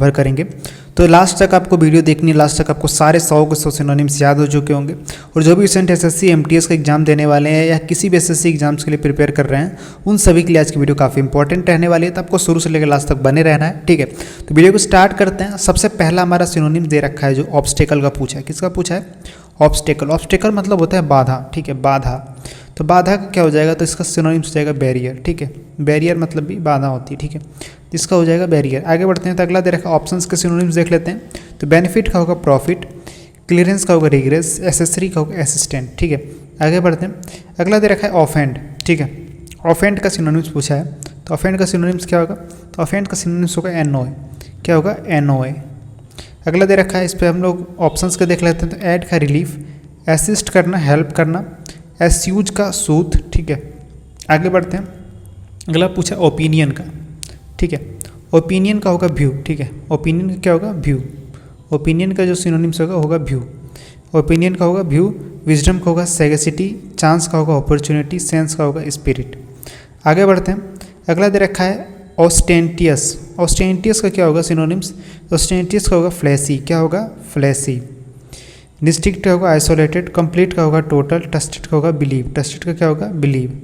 Cover करेंगे। तो last तक आपको वीडियो देखनी है, लास्ट तक आपको सारे 100 के 100 सिनोनिम्स याद हो चुके होंगे। और जो भी रिसेंट एसएससी एमटीएस का एग्जाम देने वाले हैं या किसी भी एसएससी एग्जाम्स के लिए प्रिपेयर कर रहे हैं, उन सभी के लिए आज की वीडियो काफ़ी इंपॉर्टेंट रहने वाली है। तो आपको शुरू से लेकर लास्ट तक बने रहना है, ठीक है। तो वीडियो को स्टार्ट करते हैं। सबसे पहला हमारा सिनोनिम दे रखा है जो ऑब्स्टेकल का पूछा है। किसका पूछा है? ऑब्स्टेकल। ऑब्स्टेकल मतलब होता है बाधा, ठीक है, बाधा। तो बाधा का क्या हो जाएगा? तो इसका सिनोनिम्स हो जाएगा बैरियर, ठीक है। बैरियर मतलब भी बाधा होती है, ठीक है। इसका हो जाएगा बैरियर। आगे बढ़ते हैं तो अगला दे रखा है ऑप्शंस के सिनोनिम्स देख लेते हैं। तो बेनिफिट का होगा प्रॉफिट, क्लियरेंस का होगा रिग्रेस, एसेसरी का होगा असिस्टेंट, ठीक है। आगे बढ़ते हैं। अगला दे रखा है ऑफेंड, ठीक है। ऑफेंड का सिनोनिम्स पूछा है। तो ऑफेंड का सिनोनिम्स क्या होगा? तो ऑफेंड का सिनोनिम्स होगा एनओए। क्या होगा? एनओए। अगला दे रखा है, इस पर हम लोग ऑप्शंस का देख लेते हैं। तो ऐड का रिलीफ, असिस्ट करना, हेल्प करना, एस्यूज का सूथ, ठीक है। आगे बढ़ते हैं। अगला पूछा ओपिनियन का, ठीक है। ओपिनियन का होगा व्यू, ठीक है। ओपिनियन का क्या होगा? व्यू। ओपिनियन का जो सिनोनिम्स होगा व्यू। ओपिनियन का होगा व्यू। विजडम का होगा सैगेसिटी, चांस का होगा अपॉर्चुनिटी, सेंस का होगा स्पिरिट। आगे बढ़ते हैं। अगला दे रखा है ऑस्टेंटियस। ऑस्टेंटियस का क्या होगा सिनोनिम्स? ऑस्टेंटियस का होगा फ्लैसी। क्या होगा? फ्लैसी। डिस्ट्रिक्ट का होगा आइसोलेटेड, कंप्लीट का होगा टोटल, ट्रस्टेड का होगा बिलीव। ट्रस्टेड का क्या होगा? बिलीव।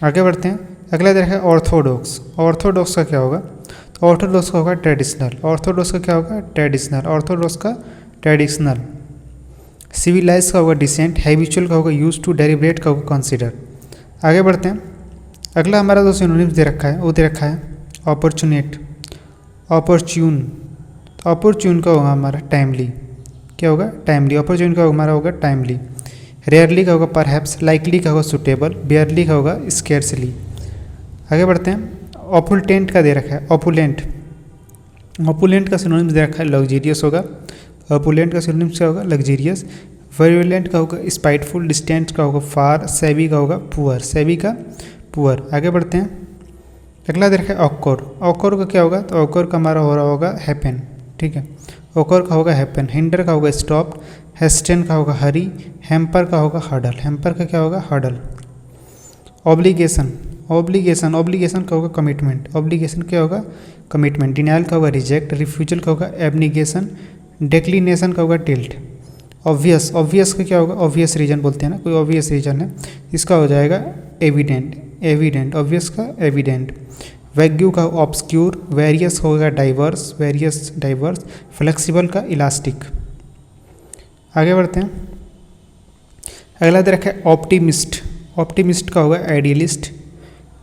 आगे बढ़ते हैं। अगला दे रखा है ऑर्थोडॉक्स। ऑर्थोडॉक्स का क्या होगा? तो ऑर्थोडॉक्स का होगा ट्रेडिशनल। ऑर्थोडॉक्स का क्या होगा? ट्रेडिशनल। ऑर्थोडॉक्स का ट्रेडिशनल। सिविलाइज का होगा डिसेंट, हैबिचुअल का होगा यूज टू, डेलिब्रेट का होगा कंसिडर। आगे बढ़ते हैं। अगला हमारा जो सिनोनिम्स दे रखा है वो दे रखा है अपॉर्चुनेट, अपॉर्च्यून। तो अपॉर्च्यून का होगा हमारा टाइमली। क्या होगा? टाइमली। अपॉर्चुन का हमारा होगा टाइमली। रेयरली का होगा परहैप्स, लाइकली का होगा सुटेबल, बेयरली का होगा स्केर्सली। आगे बढ़ते हैं। ऑपुलेंट का दे रखा है ऑपुलेंट। ऑपुलेंट का सिनोनिम्स दे रखा है लग्जीरियस होगा। ऑपुलेंट का सिनोनिम्स क्या होगा? लग्जीरियस। वायलेंट का होगा स्पाइटफुल, डिस्टेंट का होगा फार, सेवी का होगा पुअर। सेवी का पुअर। आगे बढ़ते हैं। अगला दे रखा है ऑक्कोर। ऑक्कोर का क्या होगा? तो ऑक्कोर का हमारा हो रहा होगा हैपन, ठीक है। ओकर का होगा हैपन। हिंडर का होगा स्टॉप, हेस्टेन का होगा हरी, हेम्पर का होगा हडल। हेम्पर का क्या होगा? हडल। ऑब्लिगेशन। ऑब्लिगेशन। ऑब्लिगेशन का होगा कमिटमेंट। ऑब्लिगेशन क्या होगा? कमिटमेंट। डिनाइल का होगा रिजेक्ट, रिफ्यूजल का होगा एब्निगेशन, डिक्लिनेशन का होगा टिल्ट। ऑब्वियस। ऑब्वियस का क्या होगा? ऑब्वियस रीजन बोलते हैं ना, कोई ऑब्वियस रीजन है, इसका हो जाएगा एविडेंट। एविडेंट। ऑब्वियस का एविडेंट। वैग्यू का ऑब्सक्यूर, वेरियस होगा डाइवर्स, वेरियस डाइवर्स, फ्लेक्सिबल का इलास्टिक। आगे बढ़ते हैं। अगला दे रखा है ऑप्टिमिस्ट। ऑप्टिमिस्ट का होगा आइडियलिस्ट,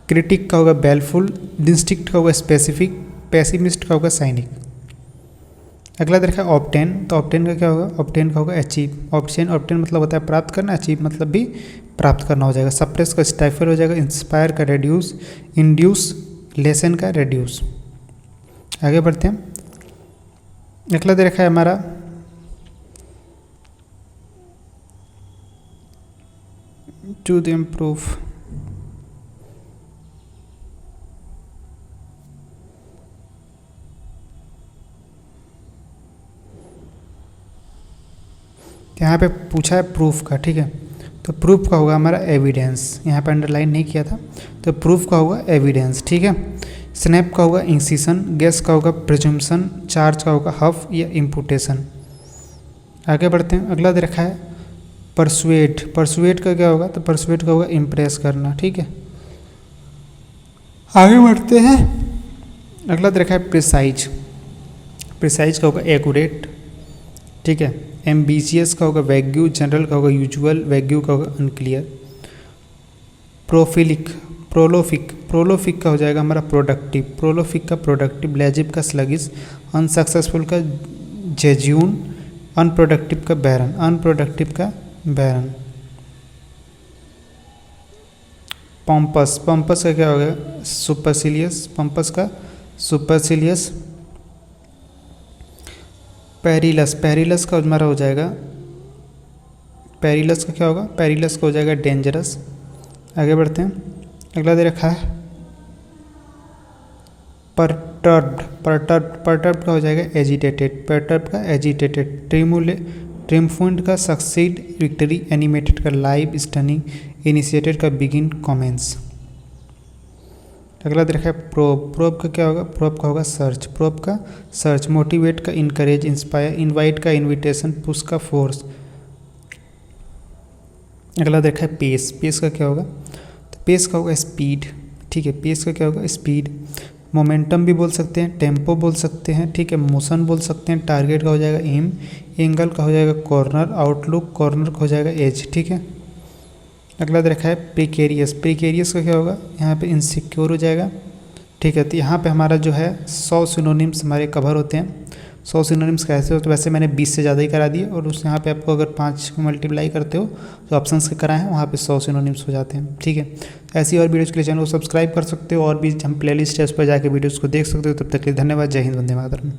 क्रिटिक का होगा बेलफुल, डिस्ट्रिक्ट का होगा स्पेसिफिक, पेसिमिस्ट का होगा साइनिक। अगला दे रखा है ऑप्टेन। तो ऑप्टेन का क्या होगा? ऑप्टेन का होगा अचीव। ऑप्शन ऑप्टेन मतलब होता है प्राप्त करना, अचीव मतलब भी प्राप्त करना हो जाएगा। सप्रेस का स्टाइफल हो जाएगा, इंस्पायर का रेड्यूस, इंड्यूस, लेसन का रेड्यूस। आगे बढ़ते हैं। अगला दे रखा है हमारा टू द इम्प्रूव। यहाँ पे पूछा है प्रूफ का, ठीक है। तो प्रूफ का होगा हमारा एविडेंस। यहाँ पे अंडरलाइन नहीं किया था, तो प्रूफ का होगा एविडेंस, ठीक है। स्नैप का होगा इंसिशन, गेस का होगा प्रिजम्पशन, चार्ज का होगा हफ या इम्पुटेशन। आगे बढ़ते हैं। अगला दे रखा है परसुएट। परसुएट का क्या होगा? तो परसुएट का होगा इम्प्रेस करना, ठीक है। आगे बढ़ते हैं। अगला दे रखा है प्रिसाइज। प्रिसाइज का होगा एक्यूरेट, ठीक है। एम्बिशियस का होगा वैग्यू, जनरल का होगा यूजुअल, वैग्यू का होगा अनक्लियर। प्रोफिलिक, प्रोलोफिक। प्रोलोफिक का हो जाएगा हमारा प्रोडक्टिव। प्रोलोफिक का प्रोडक्टिव, लेजिब का स्लगिस, अनसक्सेसफुल का जेज्यून, अनप्रोडक्टिव का बैरन। अनप्रोडक्टिव का बैरन। पम्पस। पम्पस का क्या होगा? सुपरसिलियस। पम्पस का सुपरसिलियस। पेरिलस। पेरिलस का हमारा हो जाएगा, पेरिलस का क्या होगा? पेरिलस का हो जाएगा डेंजरस। आगे बढ़ते हैं। अगला दे रखा है परटर्ब्ड। परटर्ब्ड का हो जाएगा एजिटेटेड। परटर्ब्ड का एजिटेटेड। ट्रिम्फेंट का सक्सीड, विक्ट्री। एनिमेटेड का लाइव, स्टनिंग। इनिशिएटेड का बिगिन, कमेंस। अगला देखा है प्रोब। प्रोब का क्या होगा? प्रोब का होगा सर्च। प्रोब का सर्च। मोटिवेट का इनकरेज, इंस्पायर। इनवाइट का इनविटेशन, पुश का फोर्स। अगला देखा है पेस। पेस का क्या होगा? तो पेस का होगा स्पीड। ठीक है, पेस का क्या होगा? स्पीड। मोमेंटम भी बोल सकते हैं, टेम्पो बोल सकते हैं, ठीक है, मोशन बोल सकते हैं। टारगेट का हो जाएगा एम। एंगल का हो जाएगा कॉर्नर। आउटलुक, कॉर्नर का हो जाएगा एज। ठीक है। अगला देखा है प्रिकेरियस। प्रिकेरियस का क्या होगा? यहाँ पे इनसिक्योर हो जाएगा। ठीक है, तो यहाँ पे हमारा जो है 100 सिनोनिम्स हमारे कवर होते हैं। 100 सिनोनिम्स कैसे हो? तो वैसे मैंने 20 से ज़्यादा ही करा दिए, और उस यहाँ पे आपको अगर 5 मल्टीप्लाई करते हो तो ऑप्शंस के कराए हैं वहाँ पे 100 सिनोनिम्स हो जाते हैं। ठीक है, ऐसी और वीडियोज़ के लिए चैनल को सब्सक्राइब कर सकते हो, और भी हम प्लेलिस्ट है उस पर जाकर वीडियोज़ को देख सकते हो। तब तक के लिए धन्यवाद। जय हिंद, वंदे मातरम।